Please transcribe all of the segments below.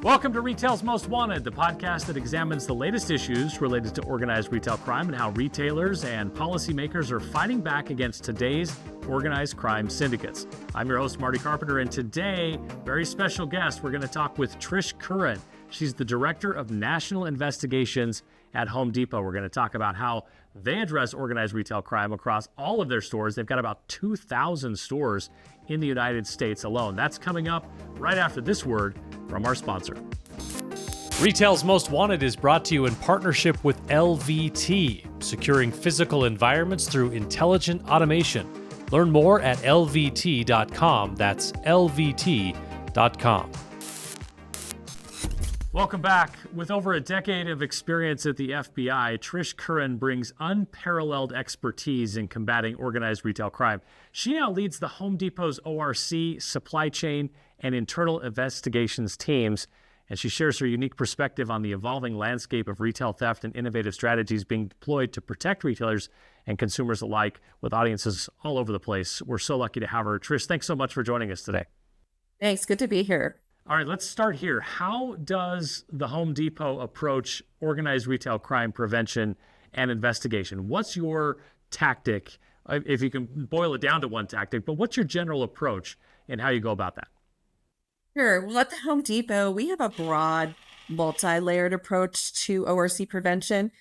Welcome to Retail's Most Wanted, the podcast that examines the latest issues related to organized retail crime and how retailers and policymakers are fighting back against today's organized crime syndicates. I'm your host, Marty Carpenter, and today, very special guest, we're going to talk with Trish Curran. She's the Director of National Investigations at Home Depot. We're going to talk about how they address organized retail crime across all of their stores. They've got about 2,000 stores in the United States alone. That's coming up right after this word from our sponsor. Retail's Most Wanted is brought to you in partnership with LVT, securing physical environments through intelligent automation. Learn more at lvt.com. That's lvt.com. Welcome back. With over a decade of experience at the FBI, Trish Curran brings unparalleled expertise in combating organized retail crime. She now leads the Home Depot's ORC, supply chain, and internal investigations teams, and she shares her unique perspective on the evolving landscape of retail theft and innovative strategies being deployed to protect retailers and consumers alike with audiences all over the place. We're so lucky to have her. Trish, thanks so much for joining us today. Thanks. Good to be here. All right, let's start here. How does the Home Depot approach organized retail crime prevention and investigation? What's your tactic, if you can boil it down to one tactic, but what's your general approach in how you go about that? Sure. Well, at the Home Depot, we have a broad, multi-layered approach to ORC prevention.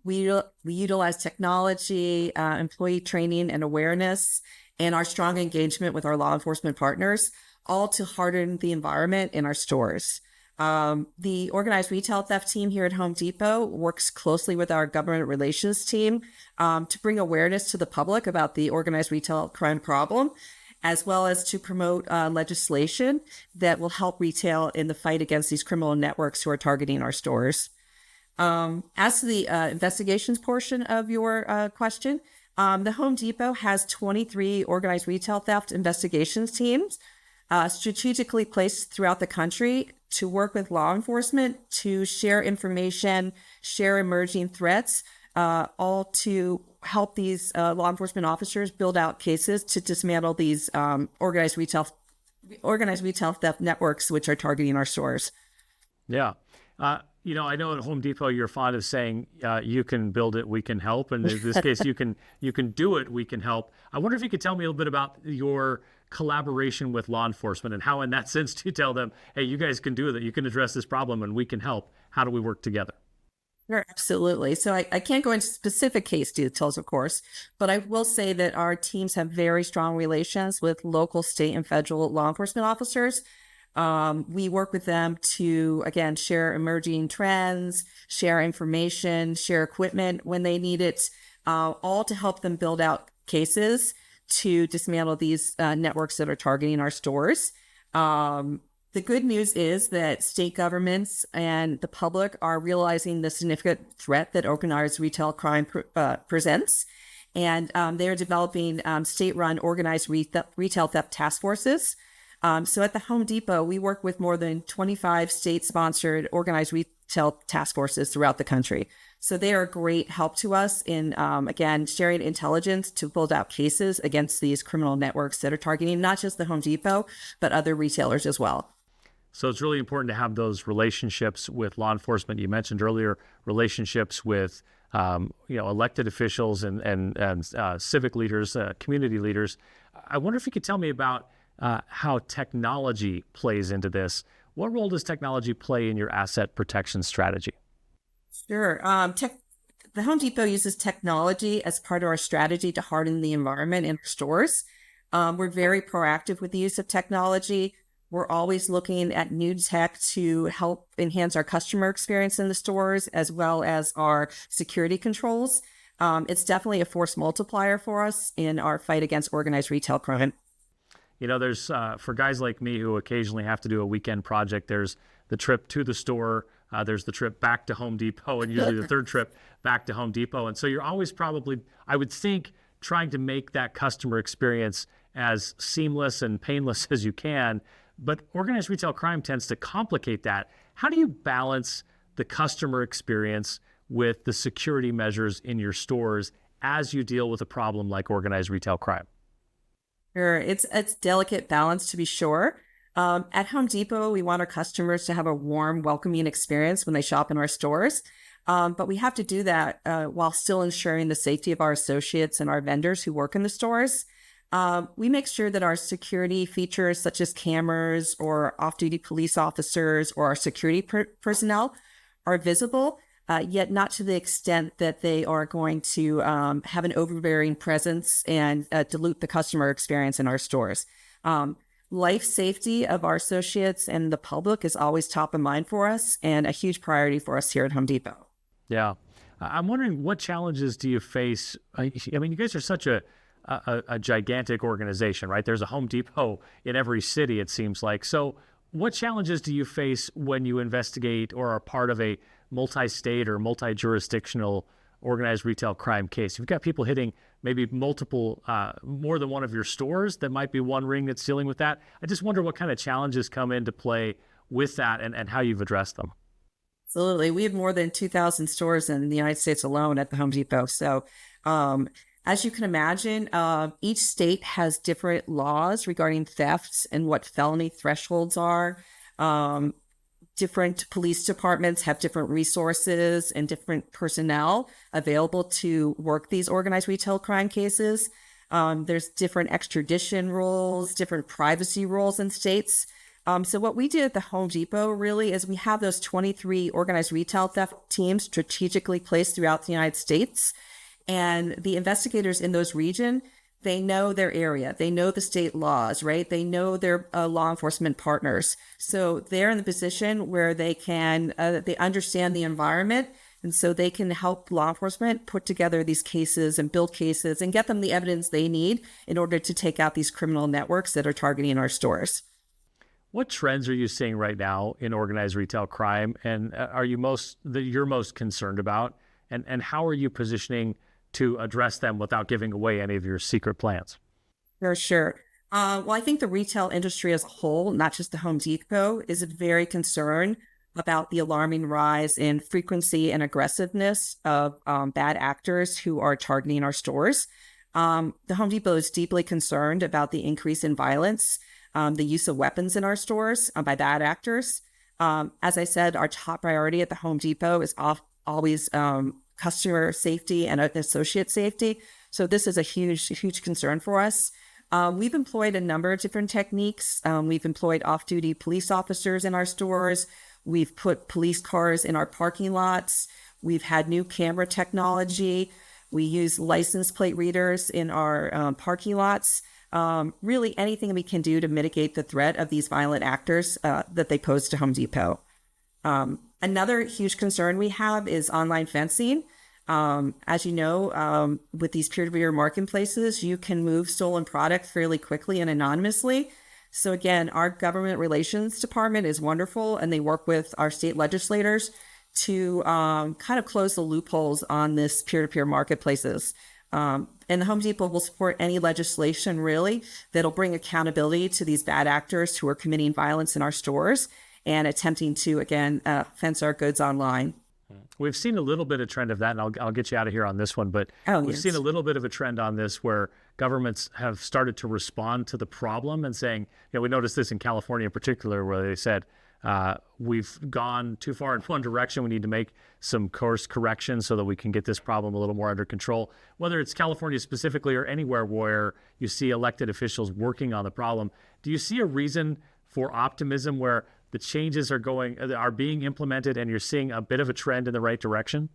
We utilize technology, employee training and awareness, and our strong engagement with our law enforcement partners, all to harden the environment in our stores. The organized retail theft team here at Home Depot works closely with our government relations team to bring awareness to the public about the organized retail crime problem, as well as to promote legislation that will help retail in the fight against these criminal networks who are targeting our stores. As to the investigations portion of your question, the Home Depot has 23 organized retail theft investigations teams strategically placed throughout the country to work with law enforcement to share information, share emerging threats, all to help these law enforcement officers build out cases to dismantle these organized retail theft networks which are targeting our stores. Yeah. I know at Home Depot you're fond of saying you can build it, we can help. And in this case, you can do it, we can help. I wonder if you could tell me a little bit about your collaboration with law enforcement and how in that sense do you tell them, hey, you guys can do it, you can address this problem and we can help. How do we work together? Sure, absolutely. So I can't go into specific case details, of course, but I will say that our teams have very strong relations with local, state, and federal law enforcement officers. We work with them to, again, share emerging trends, share information, share equipment when they need it, all to help them build out cases to dismantle these networks that are targeting our stores. The good news is that state governments and the public are realizing the significant threat that organized retail crime presents. And they're developing state-run organized retail theft task forces. So at the Home Depot, we work with more than 25 state-sponsored organized retail task forces throughout the country. So they are a great help to us in, again, sharing intelligence to build out cases against these criminal networks that are targeting not just the Home Depot, but other retailers as well. So it's really important to have those relationships with law enforcement. You mentioned earlier relationships with elected officials and civic leaders, community leaders. I wonder if you could tell me about how technology plays into this. What role does technology play in your asset protection strategy? Sure. The Home Depot uses technology as part of our strategy to harden the environment in our stores. We're very proactive with the use of technology. We're always looking at new tech to help enhance our customer experience in the stores, as well as our security controls. It's definitely a force multiplier for us in our fight against organized retail crime. There's, for guys like me who occasionally have to do a weekend project, there's the trip to the store, there's the trip back to Home Depot, and usually the third trip back to Home Depot. And so you're always probably, I would think, trying to make that customer experience as seamless and painless as you can. But organized retail crime tends to complicate that. How do you balance the customer experience with the security measures in your stores as you deal with a problem like organized retail crime? Sure. It's delicate balance, to be sure. At Home Depot, we want our customers to have a warm, welcoming experience when they shop in our stores. But we have to do that while still ensuring the safety of our associates and our vendors who work in the stores. We make sure that our security features, such as cameras or off-duty police officers or our security personnel, are visible, yet not to the extent that they are going to have an overbearing presence and dilute the customer experience in our stores. Life safety of our associates and the public is always top of mind for us and a huge priority for us here at Home Depot. Yeah. I'm wondering, what challenges do you face? I mean, you guys are such a gigantic organization, right? There's a Home Depot in every city, it seems like. So what challenges do you face when you investigate or are part of a multi-state or multi-jurisdictional organized retail crime case? You've got people hitting maybe multiple, more than one of your stores. That might be one ring that's dealing with that. I just wonder what kind of challenges come into play with that and how you've addressed them. Absolutely. We have more than 2,000 stores in the United States alone at the Home Depot. So, as you can imagine, each state has different laws regarding thefts and what felony thresholds are. Different police departments have different resources and different personnel available to work these organized retail crime cases. There's different extradition rules, different privacy rules in states. So what we did at the Home Depot really is we have those 23 organized retail theft teams strategically placed throughout the United States. And the investigators in those regions, they know their area. They know the state laws, right? They know their law enforcement partners. So they're in the position where they can, they understand the environment. And so they can help law enforcement put together these cases and build cases and get them the evidence they need in order to take out these criminal networks that are targeting our stores. What trends are you seeing right now in organized retail crime, and are you you're most concerned about, and how are you positioning to address them without giving away any of your secret plans? For sure. Well, I think the retail industry as a whole, not just the Home Depot, is very concerned about the alarming rise in frequency and aggressiveness of bad actors who are targeting our stores. The Home Depot is deeply concerned about the increase in violence, the use of weapons in our stores by bad actors. As I said, our top priority at the Home Depot is always customer safety and associate safety. So this is a huge concern for us. We've employed a number of different techniques. We've employed off-duty police officers in our stores. We've put police cars in our parking lots. We've had new camera technology. We use license plate readers in our parking lots. Really anything we can do to mitigate the threat of these violent actors that they pose to Home Depot. Another huge concern we have is online fencing. As you know, with these peer-to-peer marketplaces, you can move stolen product fairly quickly and anonymously. So again, our government relations department is wonderful, and they work with our state legislators to kind of close the loopholes on this peer-to-peer marketplaces. And the Home Depot will support any legislation really that'll bring accountability to these bad actors who are committing violence in our stores and attempting to, again, fence our goods online. We've seen a little bit of trend of that, and I'll get you out of here on this one, but we've seen a little bit of a trend on this where governments have started to respond to the problem and saying, we noticed this in California in particular, where they said, we've gone too far in one direction. We need to make some course corrections so that we can get this problem a little more under control. Whether it's California specifically or anywhere where you see elected officials working on the problem, do you see a reason for optimism where the changes are being implemented and you're seeing a bit of a trend in the right direction?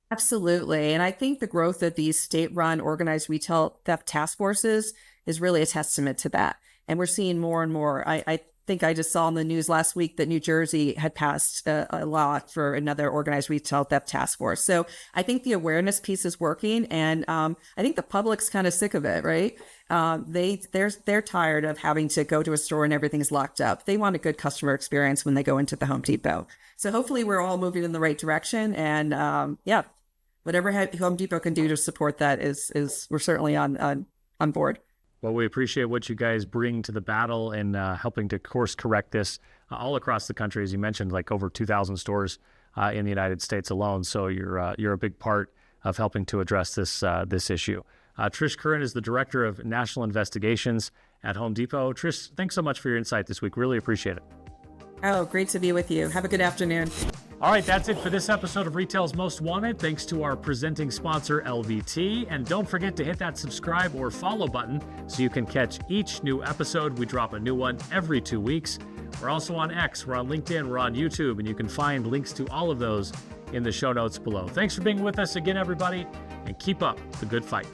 Absolutely. And I think the growth of these state-run organized retail theft task forces is really a testament to that. And we're seeing more and more. I think I just saw in the news last week that New Jersey had passed a law for another organized retail theft task force. So I think the awareness piece is working, and I think the public's kind of sick of it, right? They're tired of having to go to a store and everything's locked up. They want a good customer experience when they go into the Home Depot. So hopefully we're all moving in the right direction, and whatever Home Depot can do to support that is we're certainly on board. Well, we appreciate what you guys bring to the battle in helping to course correct this all across the country. As you mentioned, like over 2,000 stores in the United States alone. So you're a big part of helping to address this issue. Trish Curran is the Director of National Investigations at Home Depot. Trish, thanks so much for your insight this week. Really appreciate it. Oh, great to be with you. Have a good afternoon. All right, that's it for this episode of Retail's Most Wanted. Thanks to our presenting sponsor, LVT. And don't forget to hit that subscribe or follow button so you can catch each new episode. We drop a new one every 2 weeks. We're also on X, we're on LinkedIn, we're on YouTube, and you can find links to all of those in the show notes below. Thanks for being with us again, everybody, and keep up the good fight.